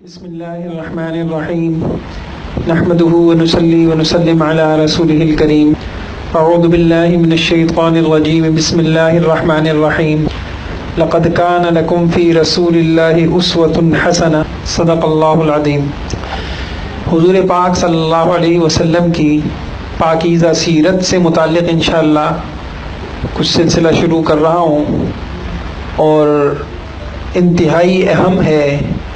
بسم اللہ الرحمن الرحیم نحمده ونصلی ونسلم علی رسولہ الکریم اعوذ باللہ من الشیطان الرجیم بسم اللہ الرحمن الرحیم لقد کان لکم فی رسول اللہ اسوۃ حسنہ صدق اللہ العظیم۔ حضور پاک صلی اللہ علیہ وسلم کی پاکیزہ سیرت سے متعلق انشاءاللہ کچھ سلسلہ شروع کر رہا ہوں، اور انتہائی اہم ہے۔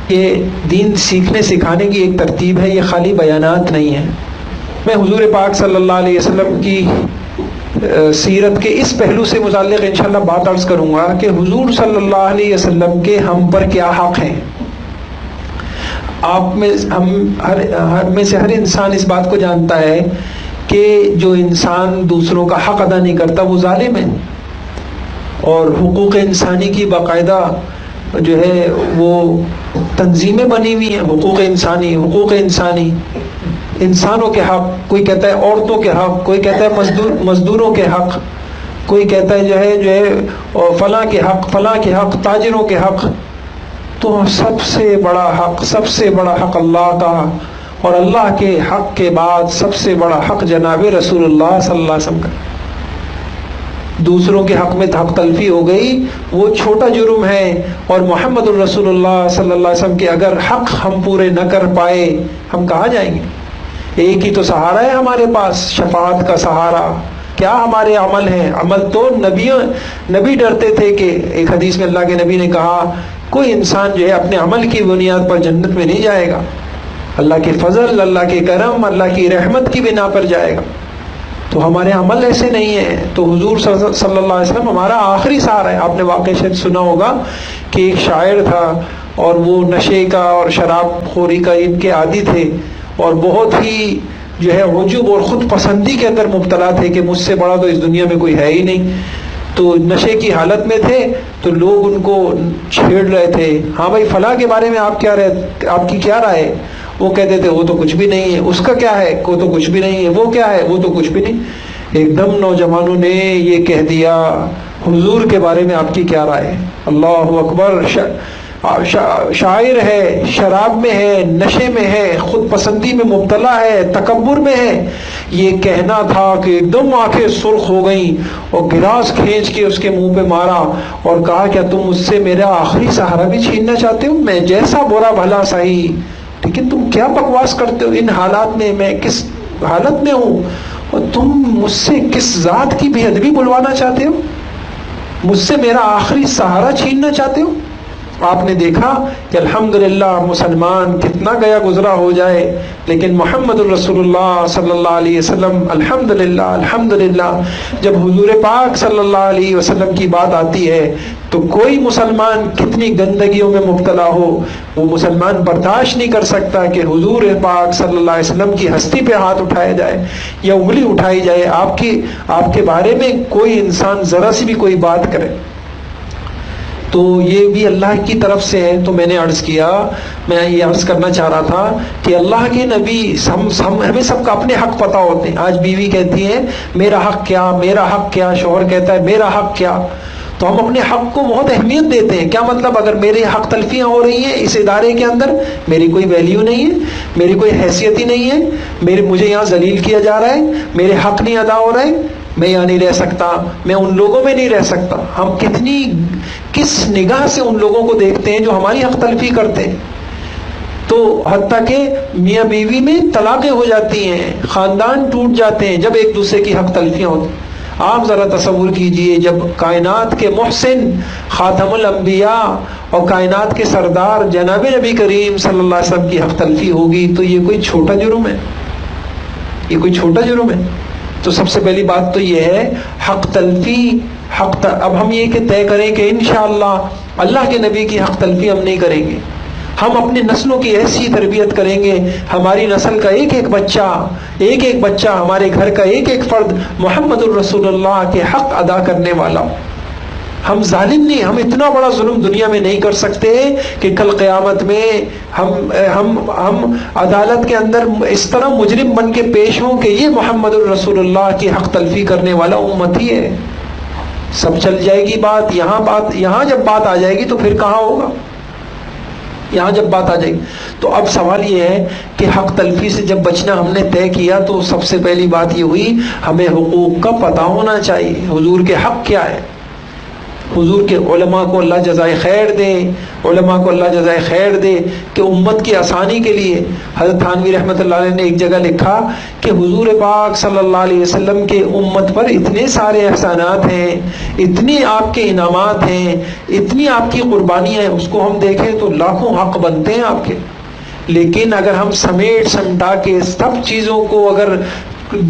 یہ دین سیکھنے سکھانے کی ایک ترتیب ہے، یہ خالی بیانات نہیں ہے۔ میں حضور پاک صلی اللہ علیہ وسلم کی سیرت کے اس پہلو سے متعلق انشاءاللہ بات عرض کروں گا کہ حضور صلی اللہ علیہ وسلم کے ہم پر کیا حق ہیں۔ آپ میں سے ہر انسان اس بات کو جانتا ہے کہ جو انسان دوسروں کا حق ادا نہیں کرتا وہ ظالم ہے، اور حقوق انسانی کی باقاعدہ جو ہے وہ تنظیمیں بنی ہوئی ہیں۔ حقوق انسانی انسانوں کے حق، کوئی کہتا ہے عورتوں کے حق، کوئی کہتا ہے مزدوروں کے حق، کوئی کہتا ہے جو ہے فلاں کے حق، تاجروں کے حق۔ تو سب سے بڑا حق اللہ کا، اور اللہ کے حق کے بعد سب سے بڑا حق جناب رسول اللہ صلی اللہ علیہ وسلم کا۔ دوسروں کے حق میں حق تلفی ہو گئی وہ چھوٹا جرم ہے، اور محمد الرسول اللہ صلی اللہ علیہ وسلم کے اگر حق ہم پورے نہ کر پائے ہم کہاں جائیں گے؟ ایک ہی تو سہارا ہے ہمارے پاس، شفاعت کا سہارا۔ کیا ہمارے عمل ہیں؟ عمل تو نبی ڈرتے تھے کہ ایک حدیث میں اللہ کے نبی نے کہا کوئی انسان جو ہے اپنے عمل کی بنیاد پر جنت میں نہیں جائے گا، اللہ کے فضل، اللہ کے کرم، اللہ کی رحمت کی بنا پر جائے گا۔ تو ہمارے عمل ایسے نہیں ہیں۔ تو حضور صلی اللہ علیہ وسلم ہمارا آخری سہارا ہے۔ آپ نے واقعہ شاید سنا ہوگا کہ ایک شاعر تھا، اور وہ نشے کا اور شراب خوری کا ان کے عادی تھے، اور بہت ہی جو ہے عجب اور خود پسندی کے اندر مبتلا تھے کہ مجھ سے بڑا تو اس دنیا میں کوئی ہے ہی نہیں۔ تو نشے کی حالت میں تھے، تو لوگ ان کو چھیڑ رہے تھے، ہاں بھائی فلاں کے بارے میں آپ کی کیا رائے ہے؟ وہ کہتے تھے وہ تو کچھ بھی نہیں ہے، اس کا کیا ہے؟ وہ تو کچھ بھی نہیں ہے، وہ کیا ہے؟ وہ تو کچھ بھی نہیں۔ ایک دم نوجوانوں نے یہ کہہ دیا حضور کے بارے میں آپ کی کیا رائے ہے؟ اللہ اکبر! شاعر ہے، شراب میں ہے، نشے میں ہے، خود پسندی میں مبتلا ہے، تکبر میں ہے۔ یہ کہنا تھا کہ ایک دم آنکھیں سرخ ہو گئیں، اور گلاس کھینچ کے اس کے منہ پہ مارا اور کہا کیا تم مجھ سے میرا آخری سہارا بھی چھیننا چاہتے ہو؟ میں جیسا برا بھلا صحیح، لیکن تم کیا بکواس کرتے ہو؟ ان حالات میں کس حالت میں ہوں، اور تم مجھ سے کس ذات کی بے ادبی بلوانا چاہتے ہو؟ مجھ سے میرا آخری سہارا چھیننا چاہتے ہو؟ آپ نے دیکھا کہ الحمدللہ مسلمان کتنا گیا گزرا ہو جائے، لیکن محمد الرسول اللہ صلی اللہ علیہ وسلم الحمدللہ جب حضور پاک صلی اللہ علیہ وسلم کی بات آتی ہے تو کوئی مسلمان کتنی گندگیوں میں مبتلا ہو، وہ مسلمان برداشت نہیں کر سکتا کہ حضور پاک صلی اللہ علیہ وسلم کی ہستی پہ ہاتھ اٹھایا جائے یا انگلی اٹھائی جائے، آپ کے بارے میں کوئی انسان ذرا سی بھی کوئی بات کرے۔ تو یہ بھی اللہ کی طرف سے ہے۔ تو میں نے عرض کیا، میں یہ عرض کرنا چاہ رہا تھا کہ اللہ کے نبی ہمیں سب کا اپنے حق پتہ ہوتے ہیں۔ آج بیوی کہتی ہے میرا حق کیا، شوہر کہتا ہے میرا حق کیا، تو ہم اپنے حق کو بہت اہمیت دیتے ہیں۔ کیا مطلب اگر میرے حق تلفیاں ہو رہی ہیں اس ادارے کے اندر، میری کوئی ویلیو نہیں ہے، میری کوئی حیثیت ہی نہیں ہے، مجھے یہاں ذلیل کیا جا رہا ہے، میرے حق نہیں ادا ہو رہے، میں یہاں نہیں رہ سکتا، میں ان لوگوں میں نہیں رہ سکتا۔ ہم کس نگاہ سے ان لوگوں کو دیکھتے ہیں جو ہماری حق تلفی کرتے ہیں۔ تو حتیٰ کہ میاں بیوی میں طلاقیں ہو جاتی ہیں، خاندان ٹوٹ جاتے ہیں جب ایک دوسرے کی حق تلفیاں ہوتی ہیں۔ آپ ذرا تصور کیجئے جب کائنات کے محسن خاتم الانبیاء اور کائنات کے سردار جناب نبی کریم صلی اللہ علیہ وسلم کی حق تلفی ہوگی تو یہ کوئی چھوٹا جرم ہے؟ یہ کوئی چھوٹا جرم ہے؟ تو سب سے پہلی بات تو یہ ہے حق تلفی۔ اب ہم یہ کہ طے کریں کہ انشاءاللہ اللہ کے نبی کی حق تلفی ہم نہیں کریں گے، ہم اپنی نسلوں کی ایسی تربیت کریں گے، ہماری نسل کا ایک ایک بچہ ہمارے گھر کا ایک ایک فرد محمد الرسول اللہ کے حق ادا کرنے والا۔ ہم ظالم نہیں، ہم اتنا بڑا ظلم دنیا میں نہیں کر سکتے کہ کل قیامت میں ہم عدالت کے اندر اس طرح مجرم بن کے پیش ہوں کہ یہ محمد الرسول اللہ کی حق تلفی کرنے والا امتی ہے۔ سب چل جائے گی بات، یہاں جب بات آ جائے گی تو پھر کہاں ہوگا؟ یہاں جب بات آ جائے تو اب سوال یہ ہے کہ حق تلفی سے جب بچنا ہم نے طے کیا تو سب سے پہلی بات یہ ہوئی ہمیں حقوق کا پتہ ہونا چاہیے، حضور کے حق کیا ہے۔ حضور کے علماء کو اللہ جزائے خیر دے، علماء کو اللہ جزائے خیر دے کہ امت کی آسانی کے لیے حضرت تھانوی رحمۃ اللہ علیہ نے ایک جگہ لکھا کہ حضور پاک صلی اللہ علیہ وسلم کے امت پر اتنے سارے احسانات ہیں، اتنی آپ کے انعامات ہیں، اتنی آپ کی قربانیاں ہیں، اس کو ہم دیکھیں تو لاکھوں حق بنتے ہیں آپ کے، لیکن اگر ہم سمیٹ سمٹا کے سب چیزوں کو اگر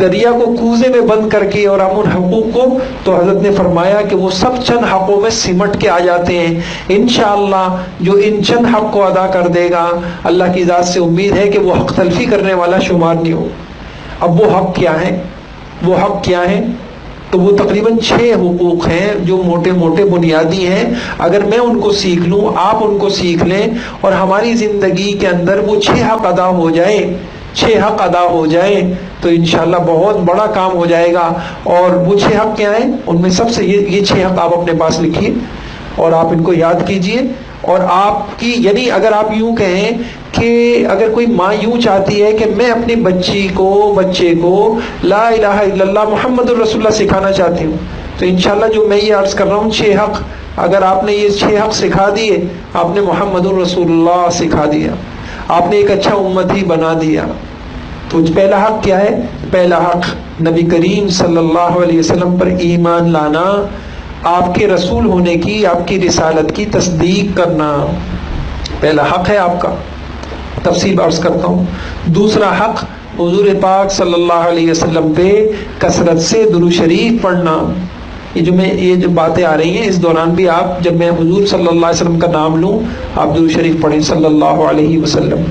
دریا کو کوزے میں بند کر کے اور ہم ان حقوق کو، تو حضرت نے فرمایا کہ وہ سب چند حقوں میں سمٹ کے آ جاتے ہیں۔ انشاءاللہ جو ان چند حق کو ادا کر دے گا اللہ کی ذات سے امید ہے کہ وہ حق تلفی کرنے والا شمار نہیں ہو۔ اب وہ حق کیا ہے؟ وہ حق کیا ہے؟ تو وہ تقریباً 6 حقوق ہیں جو موٹے موٹے بنیادی ہیں۔ اگر میں ان کو سیکھ لوں، آپ ان کو سیکھ لیں اور ہماری زندگی کے اندر وہ 6 حق ادا ہو جائے، 6 حق ادا ہو جائے تو انشاءاللہ بہت بڑا کام ہو جائے گا۔ اور وہ 6 حق کیا ہیں؟ ان میں سب سے یہ 6 حق آپ اپنے پاس لکھیے اور آپ ان کو یاد کیجئے۔ اور آپ کی یعنی اگر آپ یوں کہیں کہ اگر کوئی ماں یوں چاہتی ہے کہ میں اپنی بچے کو لا الہ الا اللہ محمد الرسول اللہ سکھانا چاہتی ہوں، تو انشاءاللہ جو میں یہ عرض کر رہا ہوں 6 حق، اگر آپ نے یہ 6 حق سکھا دیے آپ نے محمد الرسول اللہ سکھا دیا، آپ نے ایک اچھا امتی بنا دیا۔ تو پہلا حق کیا ہے؟ پہلا حق نبی کریم صلی اللہ علیہ وسلم پر ایمان لانا، آپ کے رسول ہونے کی، آپ کی رسالت کی تصدیق کرنا، پہلا حق ہے آپ کا۔ تفصیل عرض کرتا ہوں۔ دوسرا حق حضور پاک صلی اللہ علیہ وسلم پہ کثرت سے درود شریف پڑھنا۔ یہ جو باتیں آ رہی ہیں اس دوران بھی آپ جب میں حضور صلی اللہ علیہ وسلم کا نام لوں آپ درود شریف پڑھیں صلی اللہ علیہ وسلم۔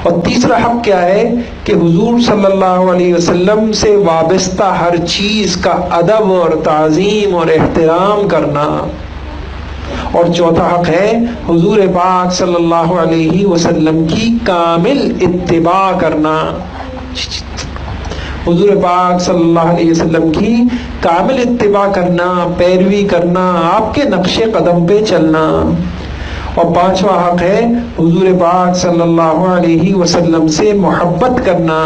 اور تیسرا حق کیا ہے کہ حضور صلی اللہ علیہ وسلم سے وابستہ ہر چیز کا ادب اور تعظیم اور احترام کرنا۔ اور چوتھا حق ہے حضور پاک صلی اللہ علیہ وسلم کی کامل اتباع کرنا، حضور پاک صلی اللہ علیہ وسلم کی کامل اتباع کرنا، پیروی کرنا، آپ کے نقش قدم پہ چلنا۔ اور پانچواں حق ہے حضور پاک صلی اللہ علیہ وسلم سے محبت کرنا۔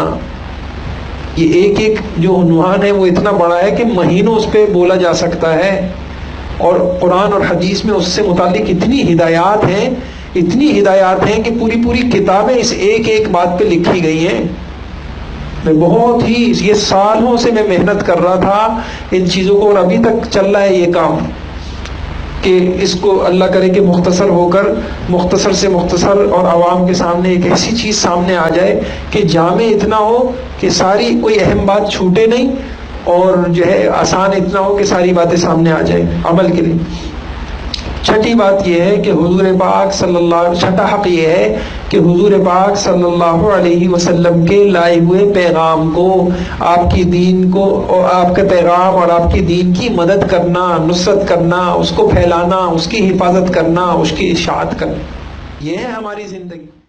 یہ ایک جو عنوان ہے وہ اتنا بڑا ہے کہ مہینوں اس پہ بولا جا سکتا ہے، اور قرآن اور حدیث میں اس سے متعلق اتنی ہدایات ہیں کہ پوری کتابیں اس ایک بات پہ لکھی گئی ہیں۔ میں بہت ہی یہ سالوں سے میں محنت کر رہا تھا ان چیزوں کو، اور ابھی تک چل رہا ہے یہ کام کہ اس کو اللہ کرے کہ مختصر سے مختصر اور عوام کے سامنے ایک ایسی چیز سامنے آ جائے کہ جامع اتنا ہو کہ ساری کوئی اہم بات چھوٹے نہیں، اور جو ہے آسان اتنا ہو کہ ساری باتیں سامنے آ جائیں عمل کے لیے۔ چھٹی بات یہ ہے کہ چھٹا حق یہ ہے کہ حضور پاک صلی اللہ علیہ وسلم کے لائے ہوئے پیغام کو، آپ کی دین کو، اور آپ کے پیغام اور آپ کی دین کی مدد کرنا، نصرت کرنا، اس کو پھیلانا، اس کی حفاظت کرنا، اس کی اشاعت کرنا، یہ ہے ہماری زندگی۔